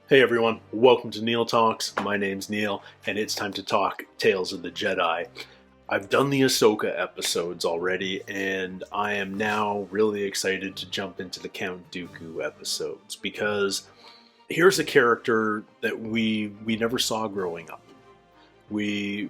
Hey everyone, welcome to Neil Talks. My name's Neil, and it's time to talk Tales of the Jedi. I've done the Ahsoka episodes already, and I am now really excited to jump into the Count Dooku episodes, because here's a character that we never saw growing up. We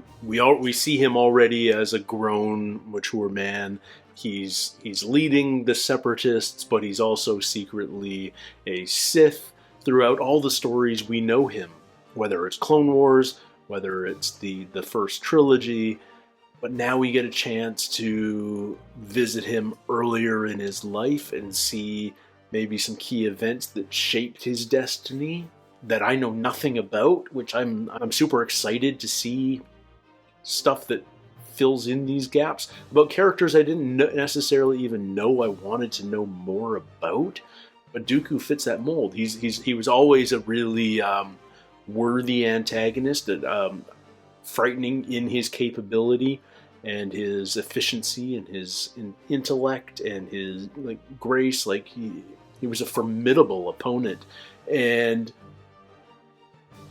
see him already as a grown, mature man. He's leading the Separatists, but he's also secretly a Sith. Throughout all the stories we know him, whether it's Clone Wars, whether it's the first trilogy, but now we get a chance to visit him earlier in his life and see maybe some key events that shaped his destiny that I know nothing about, which I'm super excited to see stuff that fills in these gaps about characters I didn't necessarily even know I wanted to know more about. But Dooku fits that mold. He was always a really worthy antagonist, frightening in his capability and his efficiency and his intellect and his grace. He was a formidable opponent, and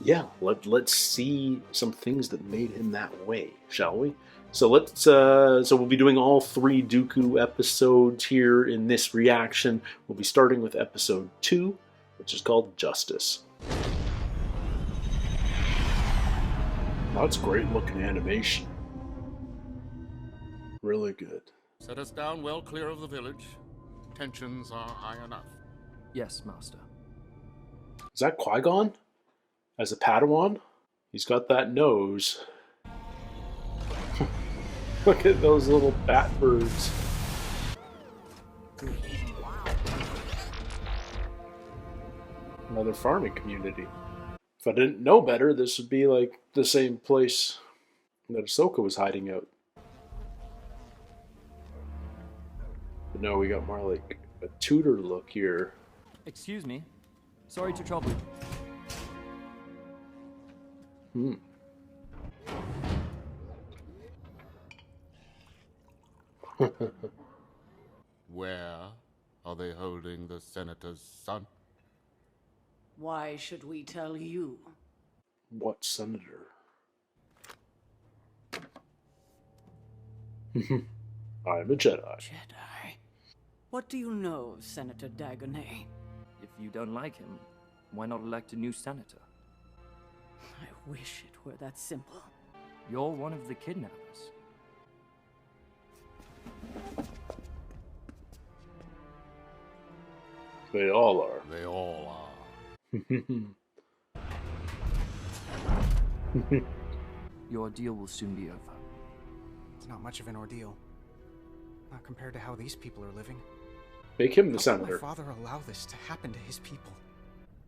yeah, let's see some things that made him that way, shall we? So we'll be doing all 3 Dooku episodes here in this reaction. We'll be starting with episode 2, which is called Justice. That's great looking animation. Really good. Set us down well clear of the village. Tensions are high enough. Yes, Master. Is that Qui-Gon? As a Padawan? He's got that nose. Look at those little bat birds. Another farming community. If I didn't know better, this would be like the same place that Ahsoka was hiding out. But no, we got more like a Tudor look here. Excuse me. Sorry to trouble you. Where are they holding the senator's son? Why should we tell you? What senator? I'm a Jedi. Jedi? What do you know of Senator Dagonet? If you don't like him, why not elect a new senator? I wish it were that simple. You're one of the kidnappers. They all are. They all are. Your ordeal will soon be over. It's not much of an ordeal. Not compared to how these people are living. Make him the How could senator. my father allow this to happen to his people?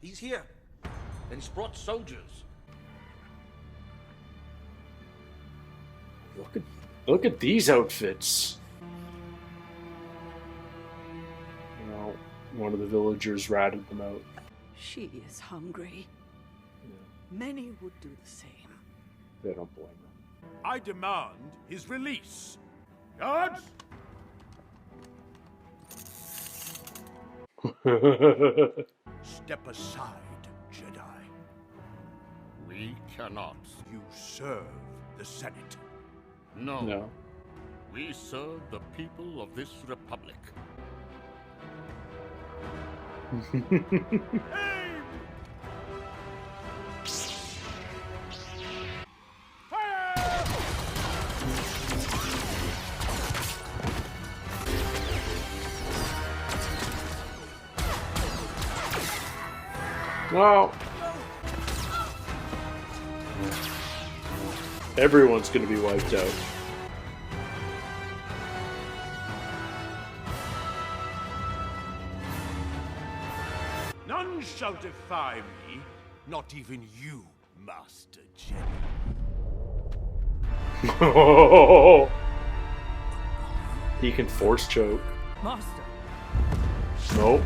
He's here. And he's brought soldiers. Look at these outfits. Well, one of the villagers ratted them out. She is hungry. Many would do the same. They don't blame them. I demand his release. Guards! Step aside, Jedi. We cannot. You serve the Senate. No. No. We serve the people of this republic. Aim! Fire! Well, everyone's going to be wiped out. None shall defy me, not even you, Master Jedi. He can force choke. Master! Nope.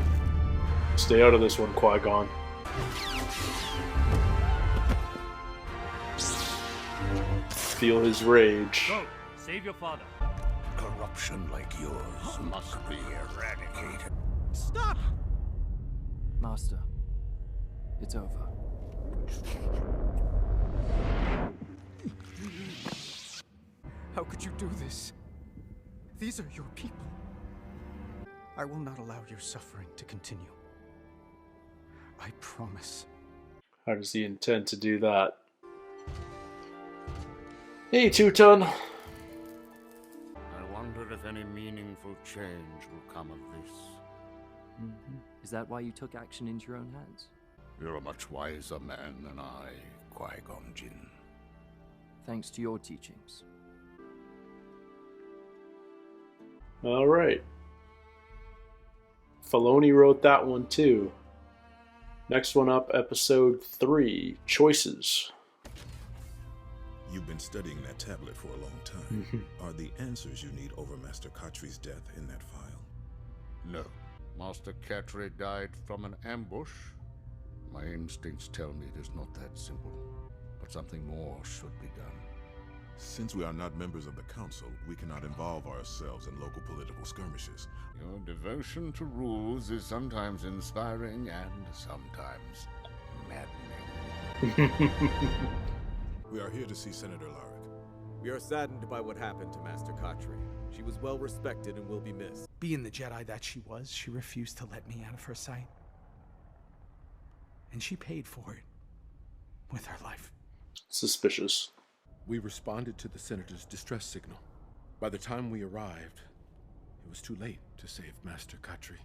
Stay out of this one, Qui-Gon. Feel his rage. Go! Save your father. Corruption like yours must be eradicated. Stop! Master, It's over. How could you do this? These are your people. I will not allow your suffering to continue. I promise. How does he intend to do that? Hey, Two-Ton. I wonder if any meaningful change will come of this. Is that why you took action into your own hands? You're a much wiser man than I, Qui-Gon Jinn. Thanks to your teachings. All right. Filoni wrote that one too. Next one up, episode 3, Choices. You've been studying that tablet for a long time. Are the answers you need over Master Katri's death in that file? No. Master Katri died from an ambush. My instincts tell me it is not that simple, but something more should be done. Since we are not members of the Council, we cannot involve ourselves in local political skirmishes. Your devotion to rules is sometimes inspiring and sometimes maddening. We are here to see Senator Larrick. We are saddened by what happened to Master Katri. She was well respected and will be missed. Being the Jedi that she was, she refused to let me out of her sight. And she paid for it with her life. Suspicious. We responded to the Senator's distress signal. By the time we arrived, it was too late to save Master Katri.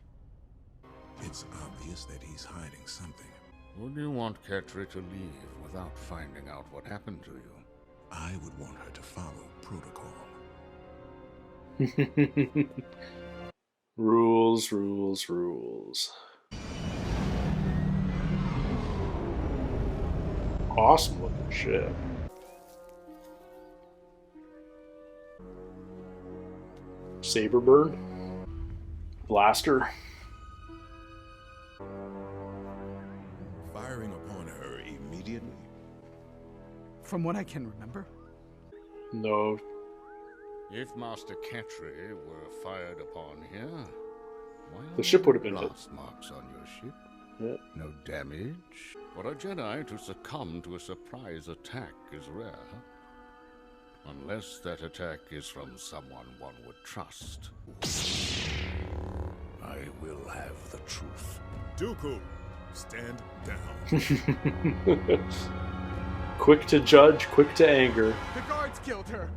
It's obvious that he's hiding something. Would you want Katri to leave without finding out what happened to you? I would want her to follow protocol. Rules, rules, rules. Awesome looking shit. Saber burn. Blaster. Firing upon her immediately? From what I can remember. No. If Master Katri were fired upon here, why The ship would have been blast marks on your ship? hit. No damage? For a Jedi to succumb to a surprise attack is rare. Unless that attack is from someone one would trust. I will have the truth. DOOKU, stand down. Quick to judge, quick to anger. The guards killed her.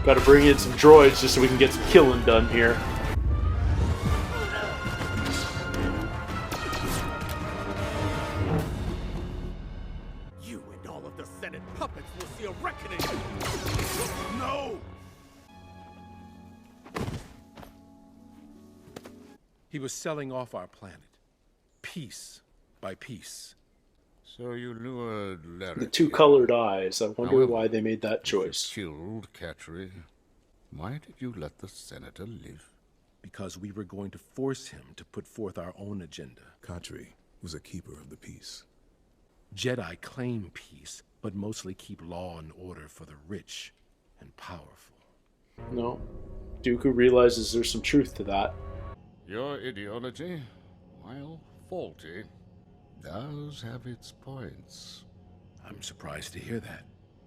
Gotta bring in some droids just so we can get some killing done here. You and all of the Senate puppets will see a reckoning! No! He was selling off our planet, piece by piece. So you lured Larrick. The two colored eyes. I wonder However, why they made that choice. Killed Katri. Why did you let the Senator live? Because we were going to force him to put forth our own agenda. Katri was a keeper of the peace. Jedi claim peace, but mostly keep law and order for the rich and powerful. No. Dooku realizes there's some truth to that. Your ideology, while faulty, does have its points. I'm surprised to hear that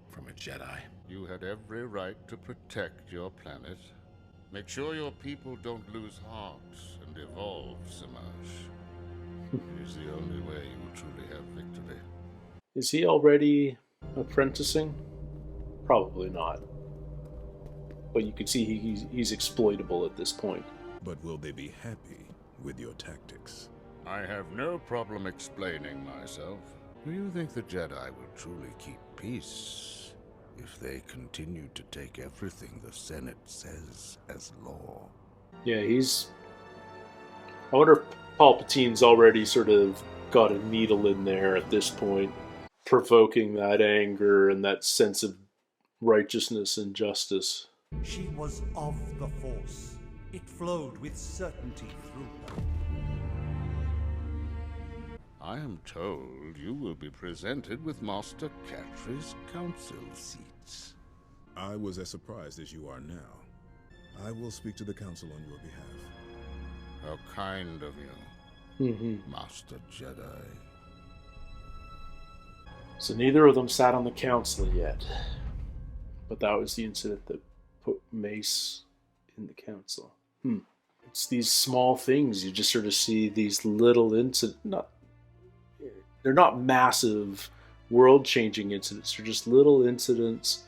from a Jedi. You had every right to protect your planet. Make sure your people don't lose heart and evolve, Samaj. It is the only way you will truly have victory. Is he already apprenticing? Probably not. But you can see he's exploitable at this point. But will they be happy with your tactics? I have no problem explaining myself. Do you think the Jedi will truly keep peace if they continue to take everything the Senate says as law? Yeah, I wonder if Palpatine's already sort of got a needle in there at this point, provoking that anger and that sense of righteousness and justice. She was of the Force. It flowed with certainty through her. I am told you will be presented with Master Cattry's council seats. I was as surprised as you are now. I will speak to the council on your behalf. How kind of you, Master Jedi. So neither of them sat on the council yet. But that was the incident that put Mace in the council. It's these small things. You just sort of see these little incidents. They're not massive, world-changing incidents. They're just little incidents,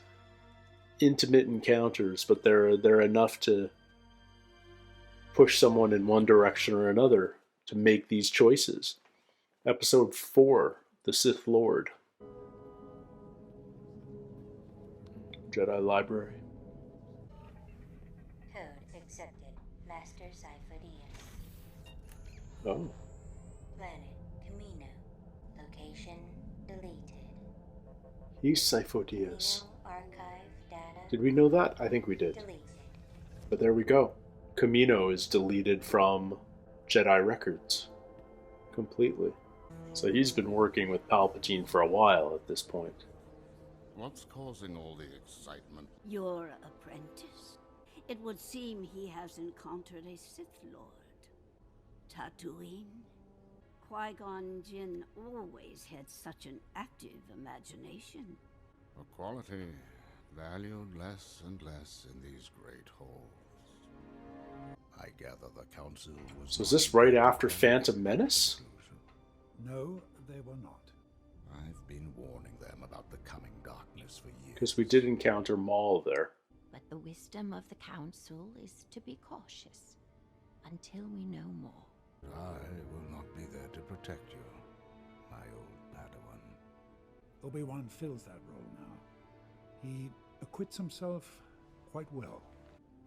intimate encounters, but they're enough to push someone in one direction or another to make these choices. Episode 4, The Sith Lord. Jedi Library. Code accepted. Master Sifo-Dyas. Oh. Planet Camino. Location deleted. He's Sifo-Dyas. Archive data. Did we know that? I think we did. Deleted. But there we go. Camino is deleted from Jedi records. Completely. So he's been working with Palpatine for a while at this point. What's causing all the excitement? Your apprentice? It would seem he has encountered a Sith Lord. Tatooine? Qui-Gon Jinn always had such an active imagination. A quality valued less and less in these great halls. I gather the council was... So is this right after Phantom Menace? No, they were not. I've been warning them about the coming darkness for years. Because we did encounter Maul there. But the wisdom of the council is to be cautious until we know more. I will not be there to protect you, my old Padawan. Obi-Wan fills that role now. He acquits himself quite well.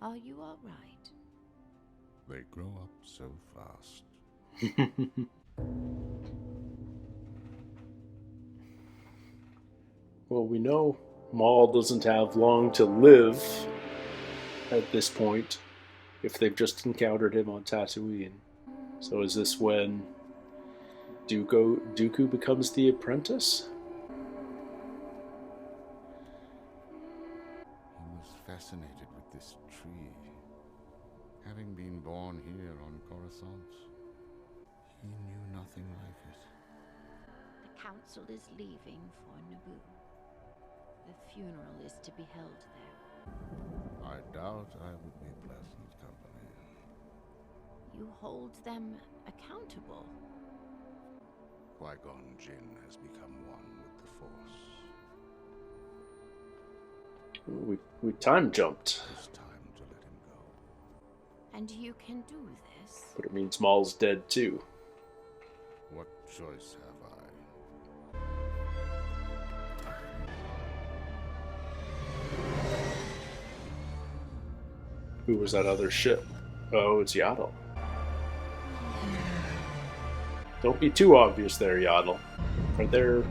Are you all right? They grow up so fast. Well, we know Maul doesn't have long to live at this point if they've just encountered him on Tatooine. So is this when Dooku becomes the apprentice? He was fascinated with this tree. Having been born here on Coruscant, he knew nothing like it. The council is leaving for Naboo. The funeral is to be held there. I doubt I would be pleasant company. You hold them accountable. Qui-Gon Jinn has become one with the Force. We time jumped. It's time to let him go. And you can do this? But it means Maul's dead too. What choice have I? Who was that other ship? Oh, it's Yaddle. Don't be too obvious there, Yaddle. Are there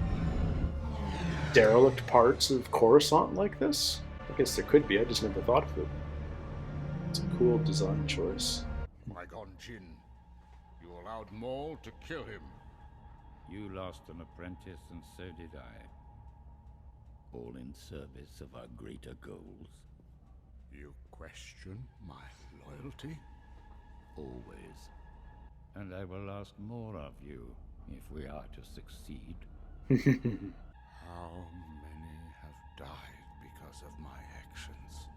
derelict parts of Coruscant like this? I guess there could be, I just never thought of it. It's a cool design choice. Qui-Gon Jinn, you allowed Maul to kill him. You lost an apprentice, and so did I. All in service of our greater goals. You question my loyalty? Always. And I will ask more of you, if we are to succeed. How many have died because of my actions?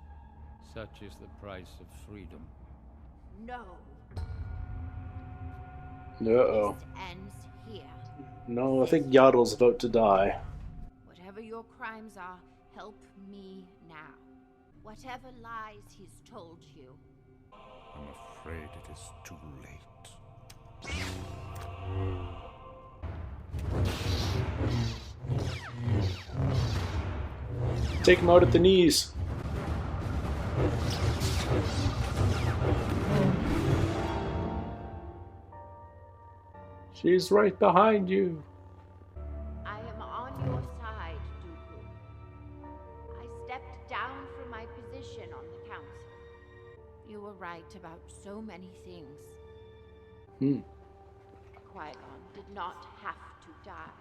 Such is the price of freedom. No. Uh-oh. This ends here. No, I think Yaddle's about to die. Whatever your crimes are, help me now. Whatever lies he's told you. I'm afraid it is too late. Take him out at the knees. She's right behind you. I am on your side, Dooku. I stepped down from my position on the council. You were right about so many things. Qui-Gon did not have to die.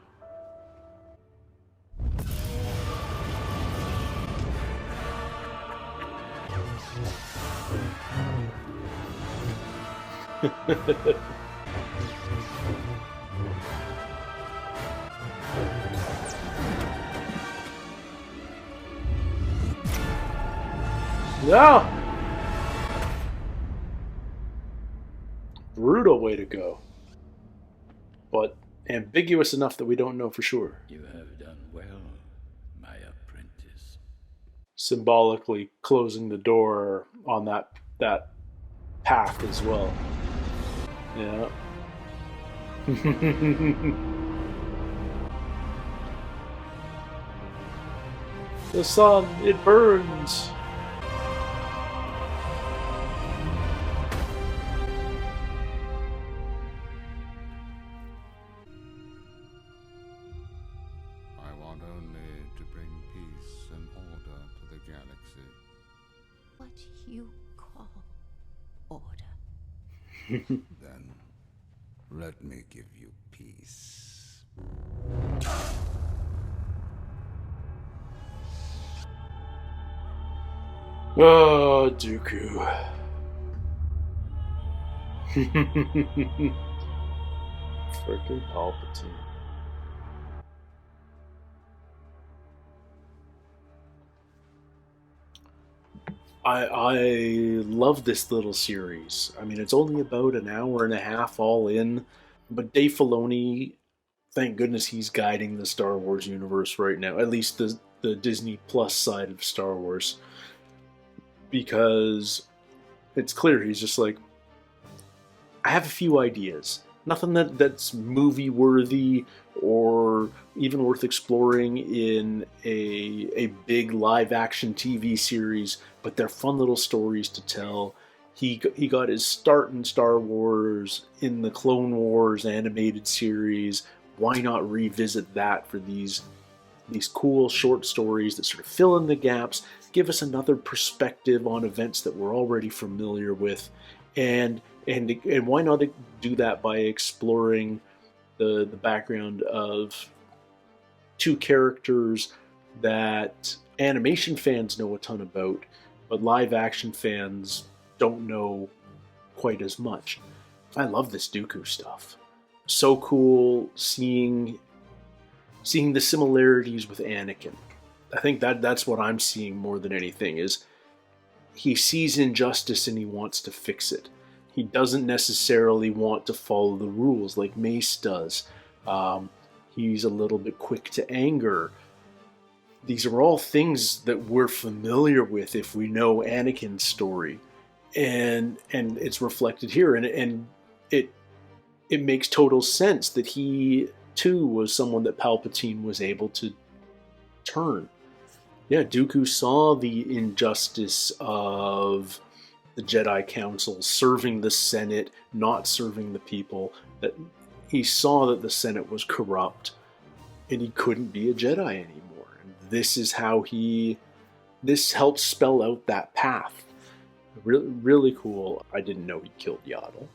No! Brutal way to go. But ambiguous enough that we don't know for sure. You have done well, my apprentice. Symbolically closing the door on that path as well. Yeah. The sun, it burns. I want only to bring peace and order to the galaxy. What you call order? Then let me give you peace. Oh, Dooku. Frickin' Palpatine. I love this little series. I mean, it's only about an hour and a half all in, but Dave Filoni, thank goodness he's guiding the Star Wars universe right now, at least the Disney Plus side of Star Wars, because it's clear he's just like, I have a few ideas. Nothing that's movie worthy or even worth exploring in a big live action TV series, but they're fun little stories to tell. He got his start in Star Wars in the Clone Wars animated series. Why not revisit that for these cool short stories that sort of fill in the gaps, give us another perspective on events that we're already familiar with, and why not do that by exploring the background of two characters that animation fans know a ton about, but live action fans don't know quite as much. I love this Dooku stuff. So cool seeing the similarities with Anakin. I think that's what I'm seeing more than anything, is he sees injustice and he wants to fix it. He doesn't necessarily want to follow the rules like Mace does. He's a little bit quick to anger. These are all things that we're familiar with if we know Anakin's story, and it's reflected here, and it makes total sense that he too was someone that Palpatine was able to turn. Yeah, Dooku saw the injustice of the Jedi Council serving the Senate, not serving the people. That he saw that the Senate was corrupt, and he couldn't be a Jedi anymore. And this is how this helps spell out that path. Really, really cool. I didn't know he killed Yaddle.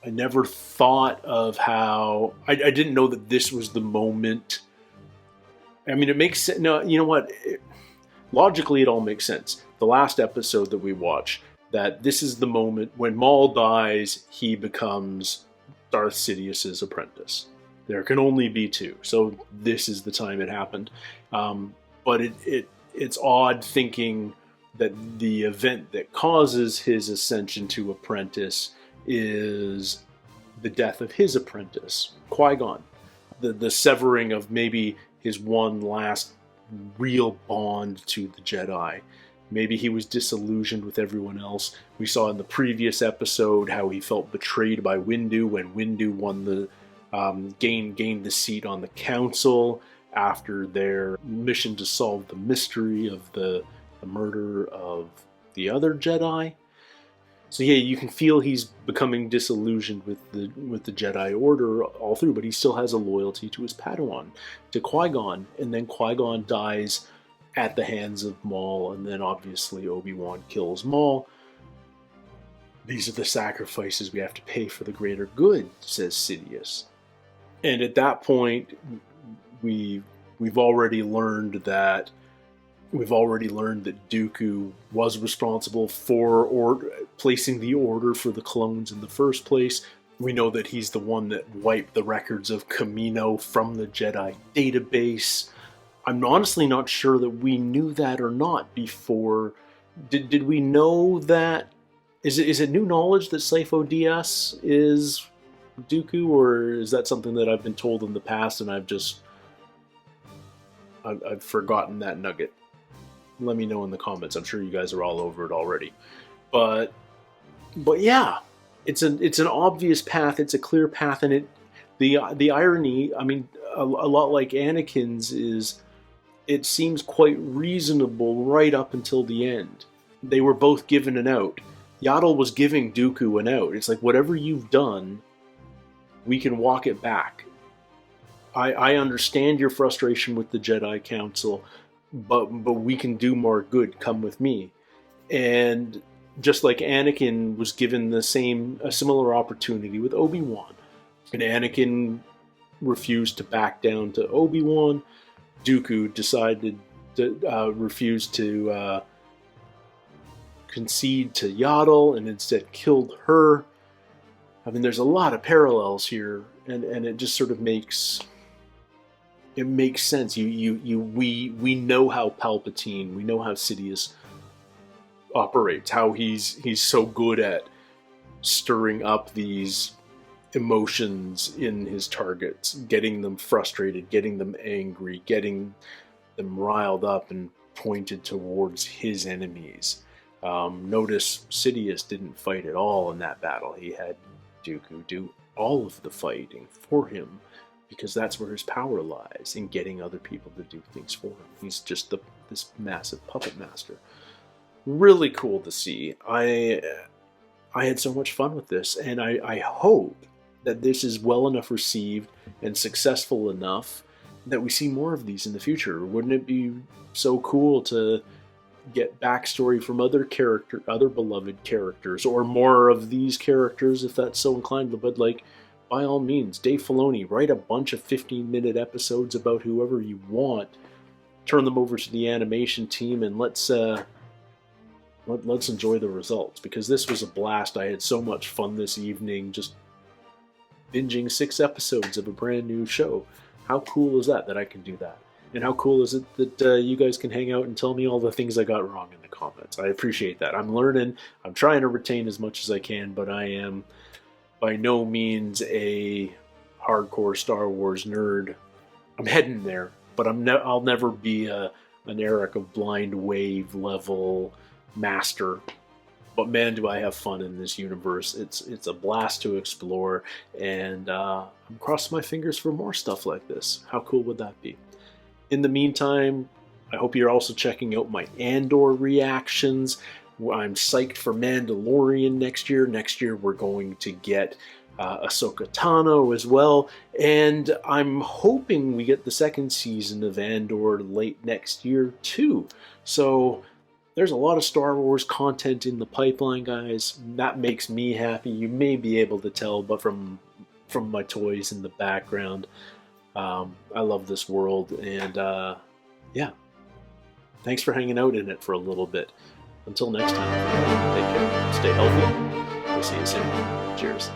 I never thought of how... I didn't know that this was the moment. I mean, it makes sense. No, you know what? Logically, it all makes sense. The last episode that we watched, that this is the moment when Maul dies, he becomes Darth Sidious's apprentice. There can only be two, so this is the time it happened. But it's odd thinking that the event that causes his ascension to apprentice is the death of his apprentice, Qui-Gon. The severing of maybe his one last real bond to the Jedi. Maybe he was disillusioned with everyone else. We saw in the previous episode how he felt betrayed by Windu when Windu won the gained the seat on the council after their mission to solve the mystery of the murder of the other Jedi. So yeah, you can feel he's becoming disillusioned with the Jedi Order all through, but he still has a loyalty to his Padawan, to Qui-Gon, and then Qui-Gon dies at the hands of Maul, and then obviously Obi-Wan kills Maul. These are the sacrifices we have to pay for the greater good, says Sidious. And at that point, we've already learned that Dooku was responsible for placing the order for the clones in the first place. We know that he's the one that wiped the records of Kamino from the Jedi database. I'm honestly not sure that we knew that or not before. Did we know that? Is it new knowledge that Sifo Dyas is Dooku, or is that something that I've been told in the past and I've forgotten that nugget? Let me know in the comments. I'm sure you guys are all over it already. But yeah, it's an obvious path. It's a clear path, and the irony, I mean, a lot like Anakin's, is it seems quite reasonable right up until the end. They were both given an out. Yaddle was giving Dooku an out. It's like, whatever you've done, we can walk it back. I understand your frustration with the Jedi Council, but we can do more good. Come with me. And just like Anakin was given a similar opportunity with Obi-Wan, and Anakin refused to back down to Obi-Wan, Dooku decided to refuse to concede to Yaddle and instead killed her. I mean, there's a lot of parallels here, and it just sort of makes sense. We know how Palpatine, we know how Sidious operates, how he's so good at stirring up these emotions in his targets, getting them frustrated, getting them angry, getting them riled up and pointed towards his enemies. Notice Sidious didn't fight at all in that battle. He had Dooku do all of the fighting for him, because that's where his power lies, in getting other people to do things for him. He's just this massive puppet master. Really cool to see. I had so much fun with this, and I hope that this is well enough received and successful enough that we see more of these in the future. Wouldn't it be so cool to get backstory from other beloved characters, or more of these characters if that's so inclined? But like, by all means, Dave Filoni, write a bunch of 15-minute episodes about whoever you want, turn them over to the animation team, and let's enjoy the results, because this was a blast. I had so much fun this evening just binging 6 episodes of a brand new show. How cool is that I can do that? And how cool is it that you guys can hang out and tell me all the things I got wrong in the comments? I appreciate that. I'm learning. I'm trying to retain as much as I can, but I am by no means a hardcore Star Wars nerd. I'm heading there, but I'll never be an Eric of Blind Wave level master. But man, do I have fun in this universe. It's a blast to explore, and I'm crossing my fingers for more stuff like this. How cool would that be? In the meantime, I hope you're also checking out my Andor reactions. I'm psyched for Mandalorian next year. Next year we're going to get Ahsoka Tano as well, and I'm hoping we get the 2nd season of Andor late next year too. So there's a lot of Star Wars content in the pipeline, guys. That makes me happy. You may be able to tell, but from my toys in the background, I love this world, and yeah, thanks for hanging out in it for a little bit. Until next time, take care, stay healthy, we'll see you soon. Cheers.